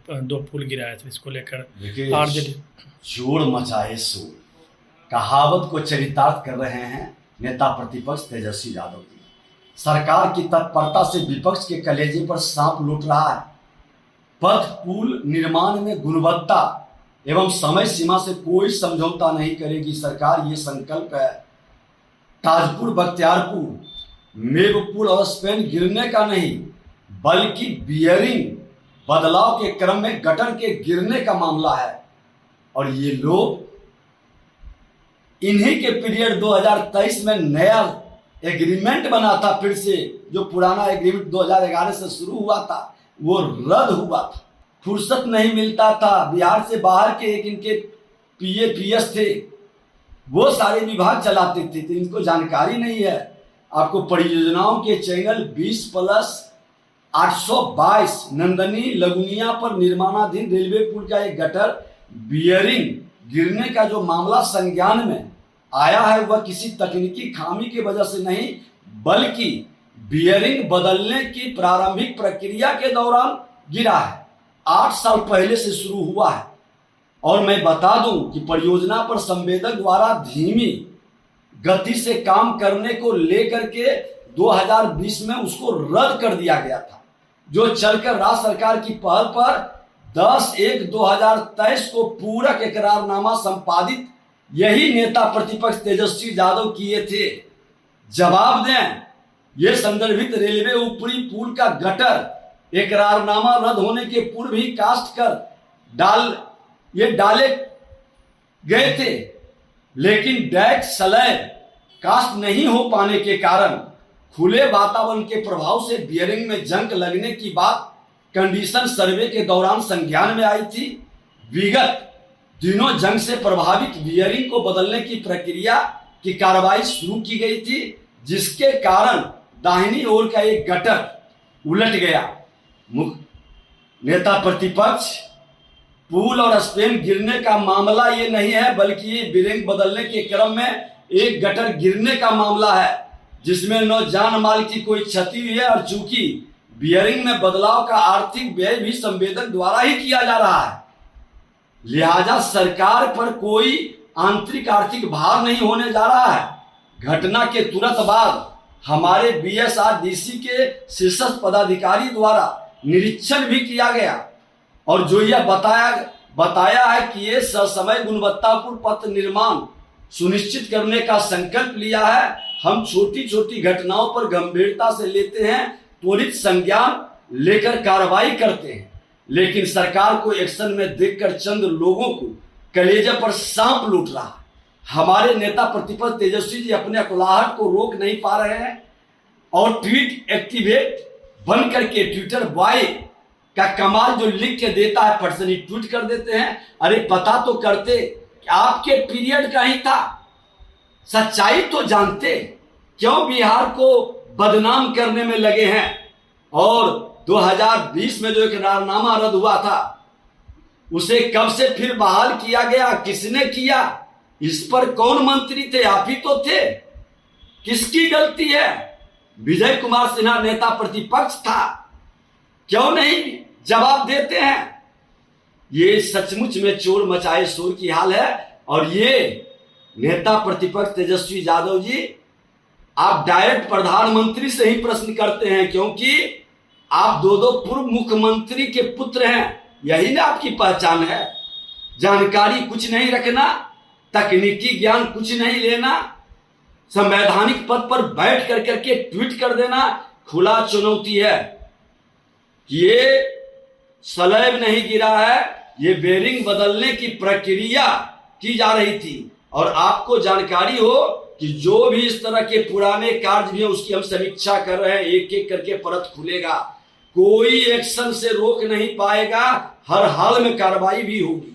2 पुल गिराए थे, इसको लेकर देखिए, आरजेडी जोड़ मचाए शोर कहावत को चरितार्थ कर रहे हैं नेता प्रतिपक्ष तेजस्वी यादव जी। सरकार की तत्परता से विपक्ष के कलेजे पर सांप लूट रहा है। पथ पुल निर्माण में गुणवत्ता एवं समय सीमा से कोई समझौता नहीं करेगी सरकार, ये संकल्प है। ताजपुर बख्तियारपुर मेव पुल और स्पेन गिरने का नहीं, बल्कि बियरिंग बदलाव के क्रम में गटर के गिरने का मामला है। और ये लोग इन्हीं के पीरियड 2023 में नया एग्रीमेंट बना था, फिर से जो पुराना एग्रीमेंट 2011 से शुरू हुआ था वो रद्द हुआ था। फुर्सत नहीं मिलता था। बिहार से बाहर के एक इनके पीएपीएस थे, वो सारे विभाग चलाते थे, तो इनको जानकारी नहीं है। आपको परियोजनाओं के चैनल 20+822 नंदनी लगुनिया पर निर्माणाधीन रेलवे पुल का एक गटर बियरिंग गिरने का जो मामला संज्ञान में आया है, वह किसी तकनीकी खामी की वजह से नहीं, बल्कि बियरिंग बदलने की प्रारंभिक प्रक्रिया के दौरान गिरा है। 8 साल पहले से शुरू हुआ है। और मैं बता दूं कि परियोजना पर संवेदक द्वारा धीमी गति से काम करने को लेकर के 2020 में उसको रद्द कर दिया गया था, जो चलकर राज्य सरकार की पहल पर 10/1/2023 को पूरक इकरारनामा संपादित यही नेता प्रतिपक्ष तेजस्वी यादव किए थे। जवाब दें, ये संदर्भित रेलवे ऊपरी पुल का गटर इकरारनामा रद्द होने के पूर्व ही कास्ट कर डाले गए थे, लेकिन डैक स्लैब कास्ट नहीं हो पाने के कारण खुले वातावरण के प्रभाव से बियरिंग में जंग लगने की बात कंडीशन सर्वे के दौरान संज्ञान में आई थी। विगत दिनों जंग से प्रभावित बियरिंग को बदलने की प्रक्रिया की कार्रवाई शुरू की गई थी, जिसके कारण दाहिनी ओर का एक गटर उलट गया। नेता प्रतिपक्ष पुल और स्पेन गिरने का मामला ये नहीं है, बल्कि ये बियरिंग बदलने के क्रम में एक गटर गिरने का मामला है, जिसमें न जान माल की कोई क्षति हुई है। और चूंकि बियरिंग में बदलाव का आर्थिक व्यय भी संवेदक द्वारा ही किया जा रहा है, लिहाजा सरकार पर कोई आंतरिक आर्थिक भार नहीं होने जा रहा है। घटना के तुरंत बाद हमारे बीएसआरडीसी के शीर्ष पदाधिकारी द्वारा निरीक्षण भी किया गया, और जो यह बताया है कि ये ससमय गुणवत्तापूर्ण पथ निर्माण सुनिश्चित करने का संकल्प लिया है। हम छोटी छोटी घटनाओं पर गंभीरता से लेते हैं, त्वरित संज्ञान लेकर कार्रवाई करते हैं, लेकिन सरकार को एक्शन में देखकर चंद लोगों को कलेजे पर सांप लूट रहा है। हमारे नेता प्रतिपक्ष तेजस्वी जी अपने अकुलाहट को रोक नहीं पा रहे हैं और ट्वीट एक्टिवेट बन करके ट्विटर बॉय का कमाल जो लिख के देता है, पर्सनली ट्वीट कर देते हैं। अरे पता तो करते कि आपके पीरियड का ही था, सच्चाई तो जानते, क्यों बिहार को बदनाम करने में लगे हैं। और 2020 में जो इकरारनामा रद्द हुआ था, उसे कब से फिर बहाल किया गया, किसने किया, इस पर कौन मंत्री थे? आप ही तो थे। किसकी गलती है? विजय कुमार सिन्हा नेता प्रतिपक्ष था, क्यों नहीं जवाब देते हैं? ये सचमुच में चोर मचाए शोर की हाल है। और ये नेता प्रतिपक्ष तेजस्वी यादव जी, आप डायरेक्ट प्रधानमंत्री से ही प्रश्न करते हैं, क्योंकि आप दो पूर्व मुख्यमंत्री के पुत्र हैं। यही ना आपकी पहचान है। जानकारी कुछ नहीं रखना, तकनीकी ज्ञान कुछ नहीं लेना, संवैधानिक पद पर बैठ कर करके ट्वीट कर देना खुला चुनौती है। ये स्लैब नहीं गिरा है, ये बेरिंग बदलने की प्रक्रिया की जा रही थी। और आपको जानकारी हो कि जो भी इस तरह के पुराने कार्य भी है, उसकी हम समीक्षा कर रहे हैं। एक एक करके परत खुलेगा, कोई एक्शन से रोक नहीं पाएगा, हर हाल में कार्रवाई भी होगी।